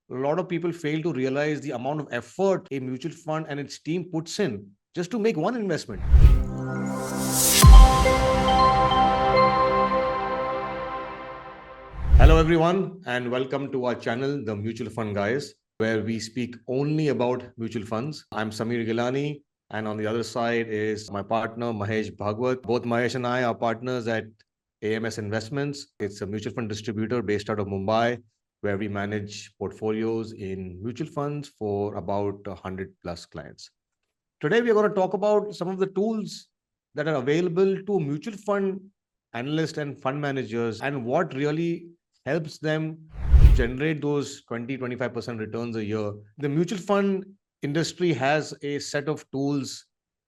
a lot of people fail to realize the amount of effort a mutual fund and its team puts in just to make one investment. Hello everyone and welcome to our channel, The Mutual Fund Guys, where we speak only about mutual funds. I'm Samir Gilani, and on the other side is my partner Mahesh Bhagwat. Both Mahesh and I are partners at AMS Investments. It's a mutual fund distributor based out of Mumbai, where we manage portfolios in mutual funds for about 100 plus clients. Today, we are going to talk about some of the tools that are available to mutual fund analysts and fund managers and what really helps them generate those 20-25% returns a year. The mutual fund industry has a set of tools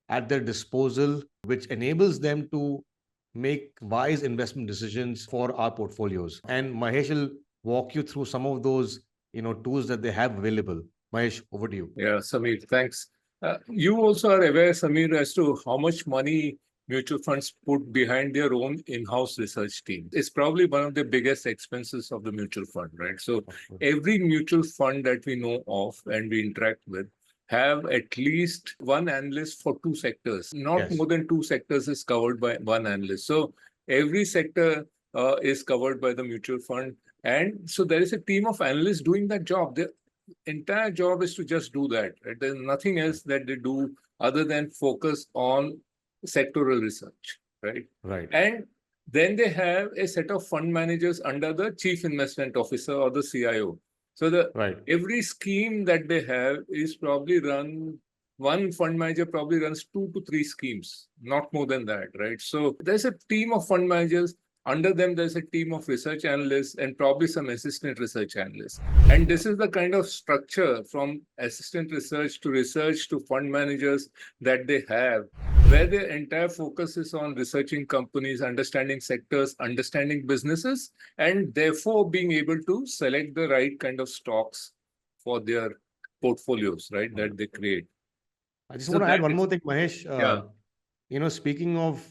at their disposal, which enables them to make wise investment decisions for our portfolios. And Mahesh will walk you through some of those tools that they have available. Mahesh, over to you. Yeah, Samir, thanks. You also are aware, Samir, as to how much money mutual funds put behind their own in-house research team. It's probably one of the biggest expenses of the mutual fund, right? So every mutual fund that we know of and we interact with have at least one analyst for two sectors. Not more than two sectors is covered by one analyst. So every sector is covered by the mutual fund. And so there is a team of analysts doing that job. Their entire job is to just do that. Right? There's nothing else that they do other than focus on sectoral research, right? Right. And then they have a set of fund managers under the chief investment officer or the CIO. So every scheme that they have is probably one fund manager probably runs 2 to 3 schemes, not more than that, right? So there's a team of fund managers. Under them, there's a team of research analysts and probably some assistant research analysts. And this is the kind of structure from assistant research to fund managers that they have, where their entire focus is on researching companies, understanding sectors, understanding businesses, and therefore being able to select the right kind of stocks for their portfolios, right, that they create. I just want to add one more thing, Mahesh. Speaking of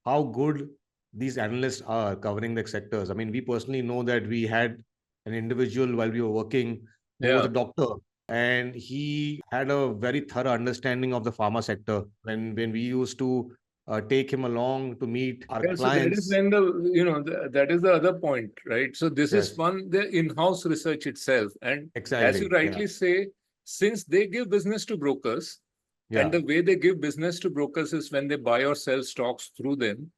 how good these analysts are covering the sectors. I mean, we personally know that we had an individual while we were working who was a doctor, and he had a very thorough understanding of the pharma sector. When we used to take him along to meet our clients. So that is when that is the other point, right? So this is the in-house research itself. And as you rightly say, since they give business to brokers, and the way they give business to brokers is when they buy or sell stocks through them,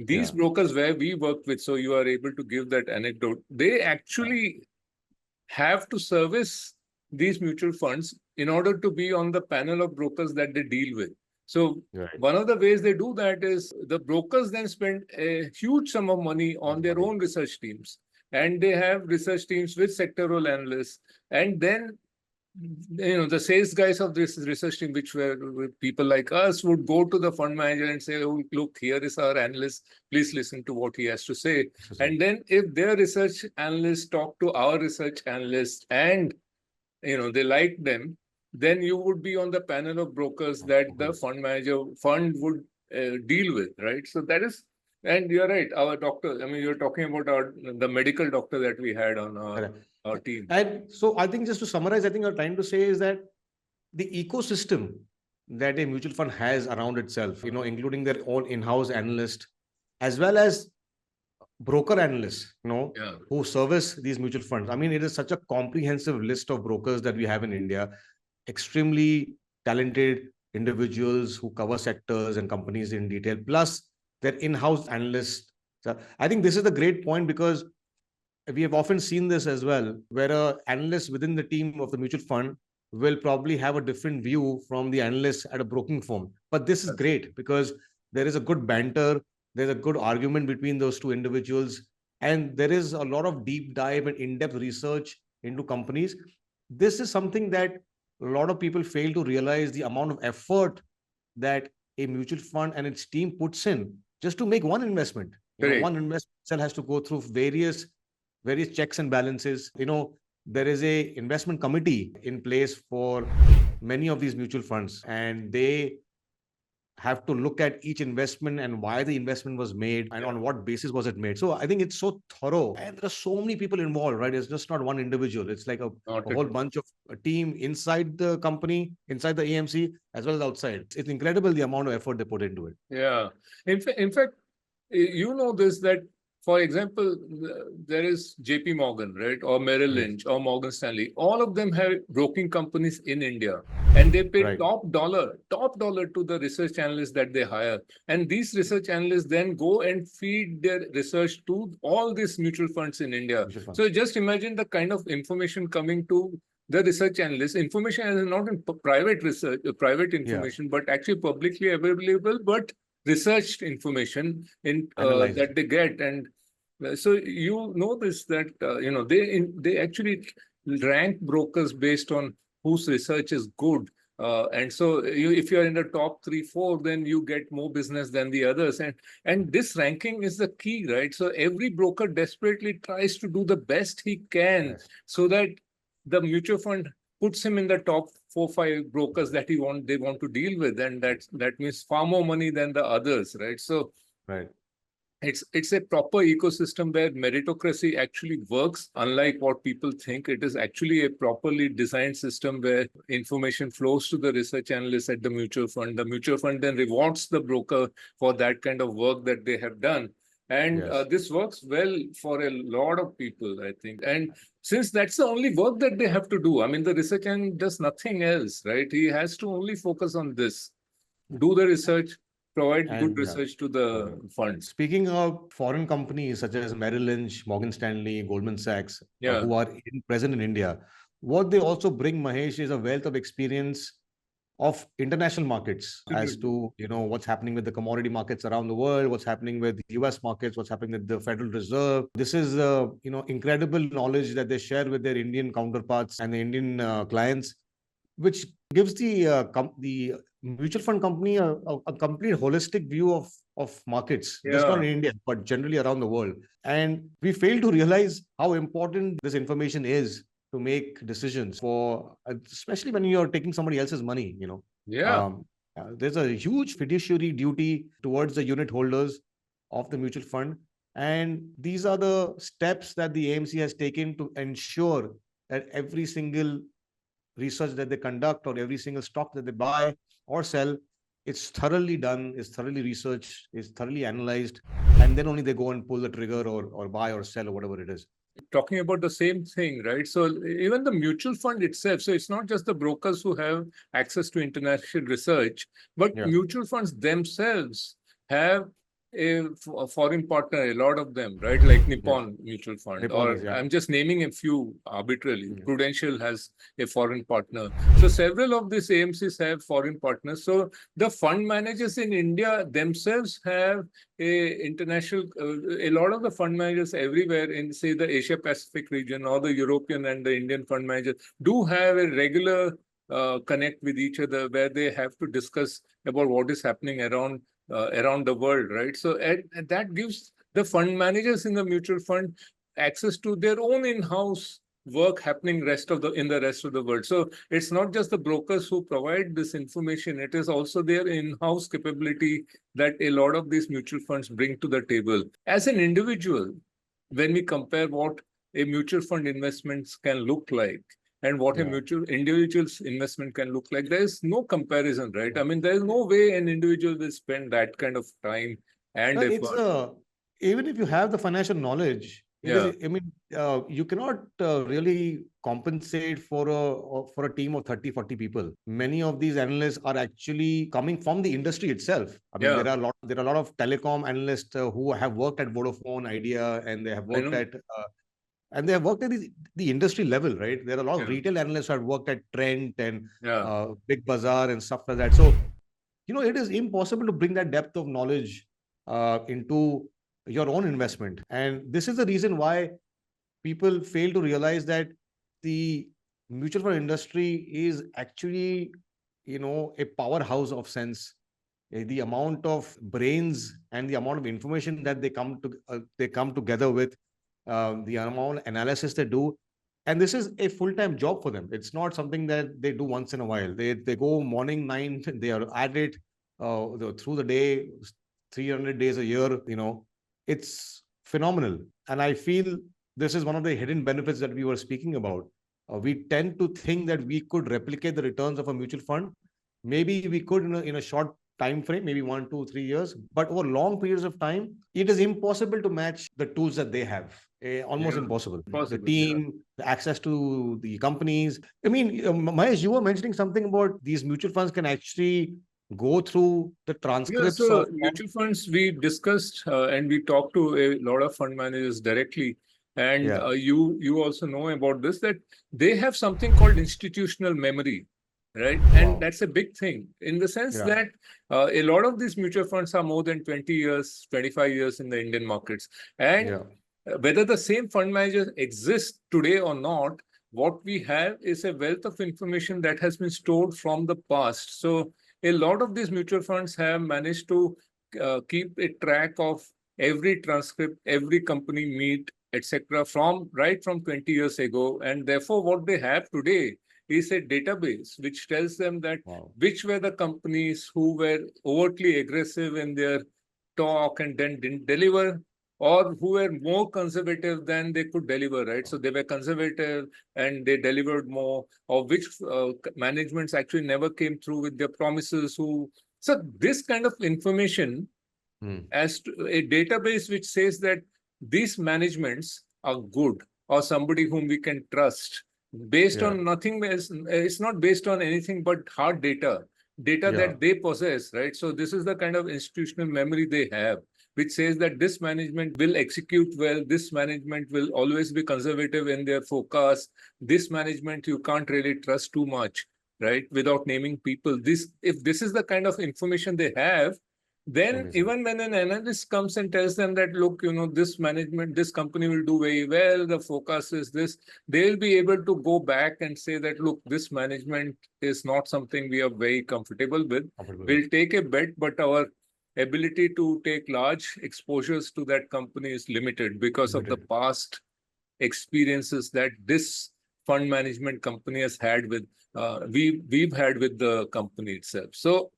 these brokers where we work with, so you are able to give that anecdote, they actually have to service these mutual funds in order to be on the panel of brokers that they deal with. So one of the ways they do that is the brokers then spend a huge sum of money on their own research teams. And they have research teams with sectoral analysts. And then the sales guys of this research team, which were people like us, would go to the fund manager and say, oh, look, here is our analyst. Please listen to what he has to say. And then if their research analysts talk to our research analysts and, they like them, then you would be on the panel of brokers that the fund would deal with, right? So that is, and you're right, our doctor, you're talking about the medical doctor that we had on our team. And so I think just to summarize, I think what I'm trying to say is that the ecosystem that a mutual fund has around itself, including their own in-house analyst, as well as broker analysts, who service these mutual funds. I mean, it is such a comprehensive list of brokers that we have in India, extremely talented individuals who cover sectors and companies in detail, plus their in-house analysts. So I think this is a great point because we have often seen this as well, where an analyst within the team of the mutual fund will probably have a different view from the analyst at a broking firm. But this is great because there is a good banter, there's a good argument between those two individuals, and there is a lot of deep dive and in-depth research into companies. This is something that a lot of people fail to realize, the amount of effort that a mutual fund and its team puts in just to make one investment. One investment has to go through various checks and balances. There is a investment committee in place for many of these mutual funds, and they have to look at each investment and why the investment was made and on what basis was it made. So I think it's so thorough, and there are so many people involved, right? It's just not one individual. It's like a whole bunch of a team inside the company, inside the AMC, as well as outside. It's incredible the amount of effort they put into it. Yeah. In fact, you know this, that for example, there is JP Morgan, right? Or Merrill Lynch or Morgan Stanley. All of them have broking companies in India, and they pay top dollar to the research analysts that they hire. And these research analysts then go and feed their research to all these mutual funds in India. So just imagine the kind of information coming to the research analysts. Information is not in private research, private information, but actually publicly available, but researched information in that they get. And so you know this, that they actually rank brokers based on whose research is good. And so if you're in the top 3-4, then you get more business than the others. And this ranking is the key, right? So every broker desperately tries to do the best he can so that the mutual fund puts him in the top 4-5 brokers that they want to deal with, and that means far more money than the others, right? So it's a proper ecosystem where meritocracy actually works, unlike what people think. It is actually a properly designed system where information flows to the research analyst at the mutual fund. The mutual fund then rewards the broker for that kind of work that they have done. And this works well for a lot of people, I think. And since that's the only work that they have to do, I mean, the research analyst does nothing else, right? He has to only focus on this, do the research, provide good research to the funds. Speaking of foreign companies such as Merrill Lynch, Morgan Stanley, Goldman Sachs, who are present in India, what they also bring, Mahesh, is a wealth of experience of international markets as to what's happening with the commodity markets around the world, what's happening with US markets, what's happening with the Federal Reserve. This is incredible knowledge that they share with their Indian counterparts and the Indian clients, which gives the mutual fund company a complete holistic view of markets, just not in India, but generally around the world. And we fail to realize how important this information is to make decisions for, especially when you're taking somebody else's money, there's a huge fiduciary duty towards the unit holders of the mutual fund. And these are the steps that the AMC has taken to ensure that every single research that they conduct or every single stock that they buy or sell, it's thoroughly done, it's thoroughly researched, it's thoroughly analyzed, and then only they go and pull the trigger or buy or sell or whatever it is. Talking about the same thing, right? So even the mutual fund itself, so it's not just the brokers who have access to international research, but mutual funds themselves have a foreign partner, a lot of them, right? Like Nippon Mutual Fund, I'm just naming a few arbitrarily. Prudential has a foreign partner. So several of these AMCs have foreign partners. So the fund managers in India themselves have a lot of the fund managers everywhere in, say, the Asia Pacific region or the European and the Indian fund managers do have a regular connect with each other where they have to discuss about what is happening around the world, right? So and that gives the fund managers in the mutual fund access to their own in-house work happening in the rest of the world. So it's not just the brokers who provide this information, it is also their in-house capability that a lot of these mutual funds bring to the table. As an individual, when we compare what a mutual fund investments can look like and what a individual's investment can look like, there is no comparison, right? I mean, there is no way an individual will spend that kind of time and effort. Even if you have the financial knowledge, you cannot really compensate for a team of 30-40 people. Many of these analysts are actually coming from the industry itself. I mean, there are a lot of telecom analysts who have worked at Vodafone, Idea, and they have worked at the industry level, right? There are a lot of retail analysts who have worked at Trent and Big Bazaar and stuff like that. So, it is impossible to bring that depth of knowledge into your own investment. And this is the reason why people fail to realize that the mutual fund industry is actually, a powerhouse of sense. The amount of brains and the amount of information that they come together with, the amount of analysis they do, and this is a full-time job for them. It's not something that they do once in a while. They go morning 9, they are at it, through the day, 300 days a year, it's phenomenal. And I feel this is one of the hidden benefits that we were speaking about. We tend to think that we could replicate the returns of a mutual fund. Maybe we could in a short time frame, maybe 1, 2, 3 years, but over long periods of time, it is impossible to match the tools that they have. Almost impossible. The team, the access to the companies. I mean, Mahesh, you were mentioning something about these mutual funds can actually go through the transcripts so of mutual funds we discussed and we talked to a lot of fund managers directly. And you also know about this, that they have something called institutional memory, right? And that's a big thing in the sense that a lot of these mutual funds are more than 20 years, 25 years in the Indian markets. And whether the same fund managers exist today or not, what we have is a wealth of information that has been stored from the past. So a lot of these mutual funds have managed to keep a track of every transcript, every company meet, etc., right from 20 years ago. And therefore, what they have today is a database which tells them that which were the companies who were overtly aggressive in their talk and then didn't deliver, or who were more conservative than they could deliver, right? So they were conservative and they delivered more, or which managements actually never came through with their promises. So this kind of information as to a database which says that these managements are good or somebody whom we can trust based on nothing else. It's not based on anything but hard data that they possess, right? So this is the kind of institutional memory they have, which says that this management will execute well, this management will always be conservative in their forecast, this management you can't really trust too much, right? Without naming people. If this is the kind of information they have, then even when an analyst comes and tells them that, look, this management, this company will do very well, the forecast is this, they'll be able to go back and say that, look, this management is not something we are very comfortable with. We'll take a bet, but our ability to take large exposures to that company is limited because of the past experiences that this fund management company has had with, we've had with the company itself. So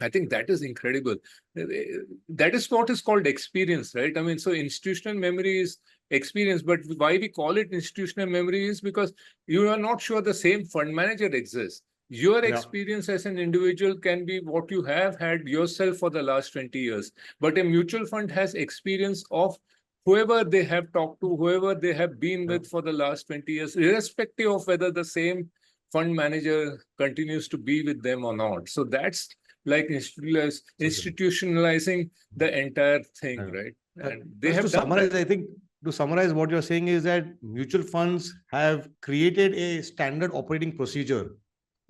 I think that is incredible. That is what is called experience, right? I mean, so institutional memory is experience, but why we call it institutional memory is because you are not sure the same fund manager exists. Your experience as an individual can be what you have had yourself for the last 20 years. But a mutual fund has experience of whoever they have talked to, whoever they have been with for the last 20 years, irrespective of whether the same fund manager continues to be with them or not. So that's like institutionalizing the entire thing, right? And they have to summarize, I think to summarize what you're saying is that mutual funds have created a standard operating procedure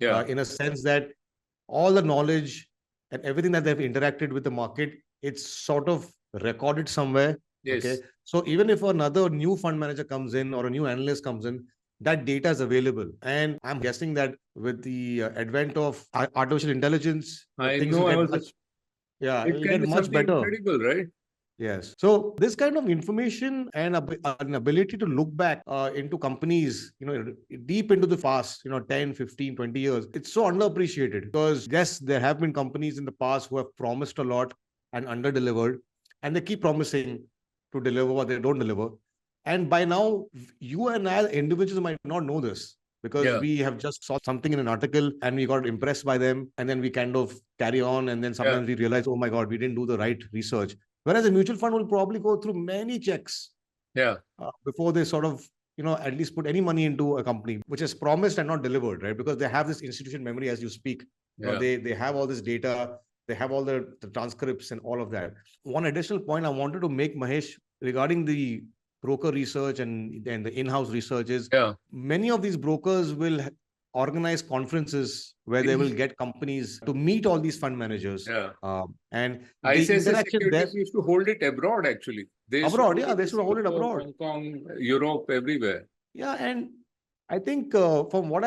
in a sense that all the knowledge and everything that they've interacted with the market, it's sort of recorded somewhere. Okay. So even if another new fund manager comes in or a new analyst comes in, that data is available. And I'm guessing that with the advent of artificial intelligence, things will get much, it can be much better. Incredible, right? Yes. So this kind of information and an ability to look back into companies, deep into the past, 10, 15, 20 years, it's so underappreciated because yes, there have been companies in the past who have promised a lot and under-delivered, and they keep promising to deliver what they don't deliver. And by now, you and I individuals might not know this because we have just saw something in an article and we got impressed by them. And then we kind of carry on. And then sometimes we realize, oh my God, we didn't do the right research. Whereas a mutual fund will probably go through many checks before they sort of, at least put any money into a company, which is promised and not delivered, right? Because they have this institution memory as you speak. They have all this data. They have all the transcripts and all of that. One additional point I wanted to make, Mahesh, regarding the broker research and the in-house research is many of these brokers will organize conferences where they will get companies to meet all these fund managers. And the interaction there used to hold it abroad, actually. They should hold it abroad. Hong Kong, Europe, everywhere. Yeah, and I think from what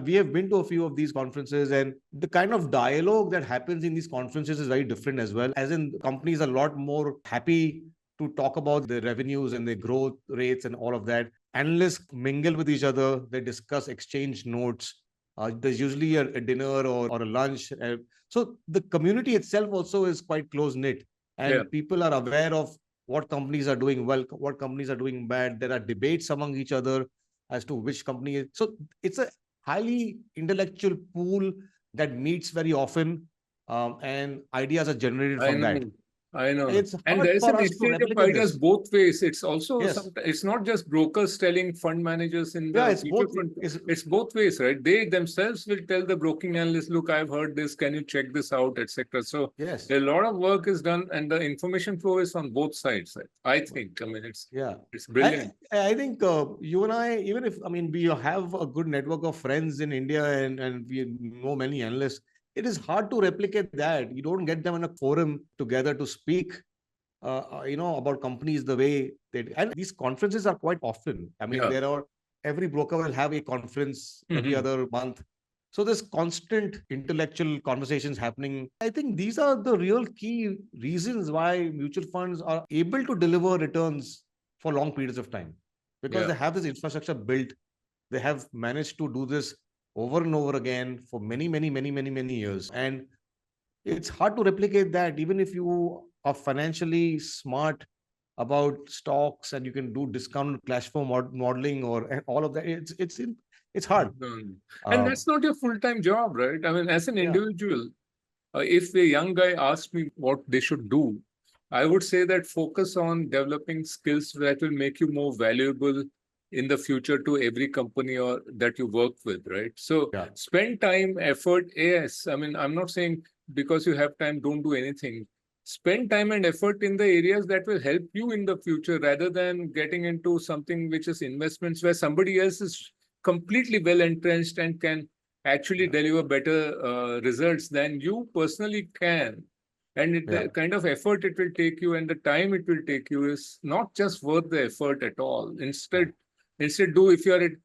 we have been to a few of these conferences, and the kind of dialogue that happens in these conferences is very different as well. As in, companies are a lot more happy to talk about their revenues and their growth rates and all of that. Analysts mingle with each other. They discuss, exchange notes. There's usually a dinner or a lunch. So the community itself also is quite close knit, and people are aware of what companies are doing well, what companies are doing bad. There are debates among each other as to which company is. So it's a highly intellectual pool that meets very often, and ideas are generated I from that. know. I know. It's And hard there's for an us to exchange of replicate ideas this. both ways. It's also Yes. it's not just brokers telling fund managers in Yeah, the it's mutual both. fund. It's both ways, right? They themselves will tell the broking analyst, look, I've heard this, can you check this out, etc. So Yes. a lot of work is done, and the information flow is on both sides. I think. I mean, it's brilliant. I think you and I, even if, I mean, we have a good network of friends in India, and we know many analysts, it is hard to replicate that. You don't get them in a forum together to speak, about companies the way they do. And these conferences are quite often. I mean, every broker will have a conference every other month. So there's constant intellectual conversations happening. I think these are the real key reasons why mutual funds are able to deliver returns for long periods of time, because they have this infrastructure built. They have managed to do this over and over again for many, many, many, many, many years. And it's hard to replicate that, even if you are financially smart about stocks and you can do discount cash flow modeling or all of that. It's hard. And that's not your full-time job, right? I mean, as an individual, if a young guy asks me what they should do, I would say that focus on developing skills that will make you more valuable in the future to every company or that you work with, right? So spend time, effort. Yes, I mean, I'm not saying because you have time, don't do anything. Spend time and effort in the areas that will help you in the future, rather than getting into something which is investments where somebody else is completely well entrenched and can actually deliver better results than you personally can. And the kind of effort it will take you and the time it will take you is not just worth the effort at all. Instead, do, if you're an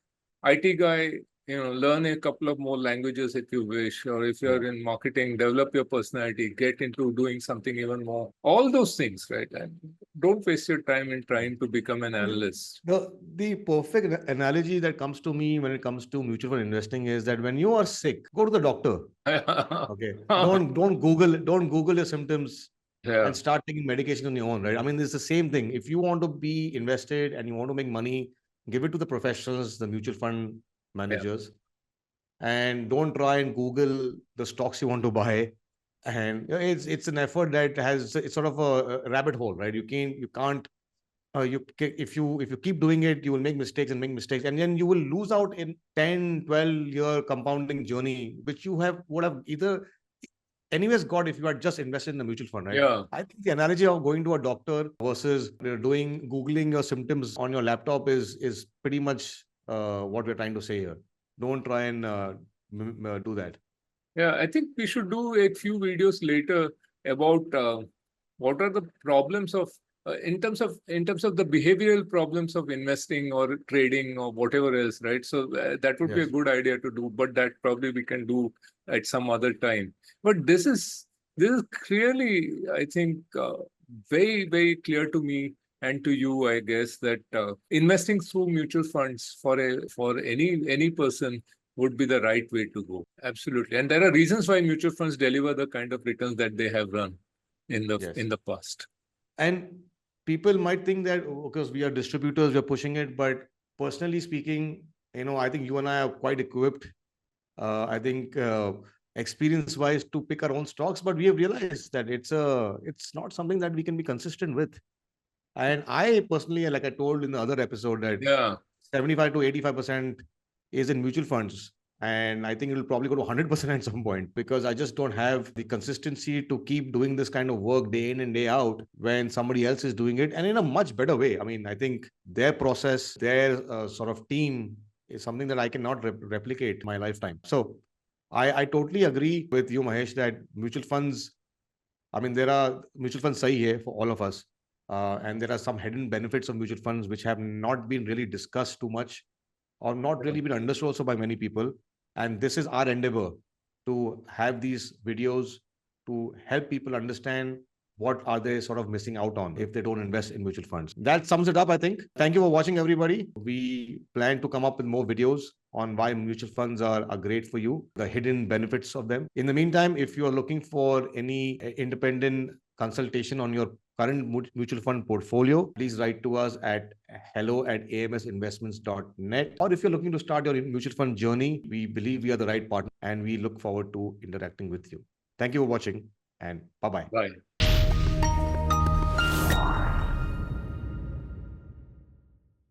IT guy, learn a couple of more languages if you wish, or if you're in marketing, develop your personality, get into doing something even more. All those things, right? And don't waste your time in trying to become an analyst. The perfect analogy that comes to me when it comes to mutual fund investing is that when you are sick, go to the doctor. Okay. Don't Google your symptoms and start taking medication on your own, right? I mean, it's the same thing. If you want to be invested and you want to make money, give it to the professionals, the mutual fund managers, and don't try and Google the stocks you want to buy. And it's an effort that it's sort of a rabbit hole, right? You can't if you keep doing it, you will make mistakes and then you will lose out in 10-12 year compounding journey, which you would have either anyways got if you had just invested in a mutual fund, right? I think the analogy of going to a doctor versus googling your symptoms on your laptop is pretty much what we're trying to say here. Don't try and do that. I think we should do a few videos later about what are the problems of in terms of the behavioral problems of investing or trading or whatever else, right? So that would be a good idea to do, but that probably we can do at some other time. But this is clearly, I think, very, very clear to me and to you, I guess, that investing through mutual funds for any person would be the right way to go. Absolutely. And there are reasons why mutual funds deliver the kind of returns that they have run in the past. And people might think that because we are distributors, we're pushing it. But personally speaking, I think you and I are quite equipped. I think experience-wise to pick our own stocks, but we have realized that it's not something that we can be consistent with. And I personally, like I told in the other episode, that 75 to 85% is in mutual funds. And I think it will probably go to 100% at some point, because I just don't have the consistency to keep doing this kind of work day in and day out when somebody else is doing it, and in a much better way. I mean, I think their process, their sort of team is something that I cannot replicate in my lifetime. So I totally agree with you, Mahesh, that mutual funds, I mean, there are mutual funds sahi hai for all of us. And there are some hidden benefits of mutual funds which have not been really discussed too much, or not really been understood also by many people. And this is our endeavor to have these videos to help people understand what are they sort of missing out on if they don't invest in mutual funds. That sums it up, I think. Thank you for watching, everybody. We plan to come up with more videos on why mutual funds are great for you, the hidden benefits of them. In the meantime, if you are looking for any independent consultation on your current mutual fund portfolio, please write to us at hello@amsinvestments.net. Or if you're looking to start your mutual fund journey, we believe we are the right partner and we look forward to interacting with you. Thank you for watching and bye-bye. Bye.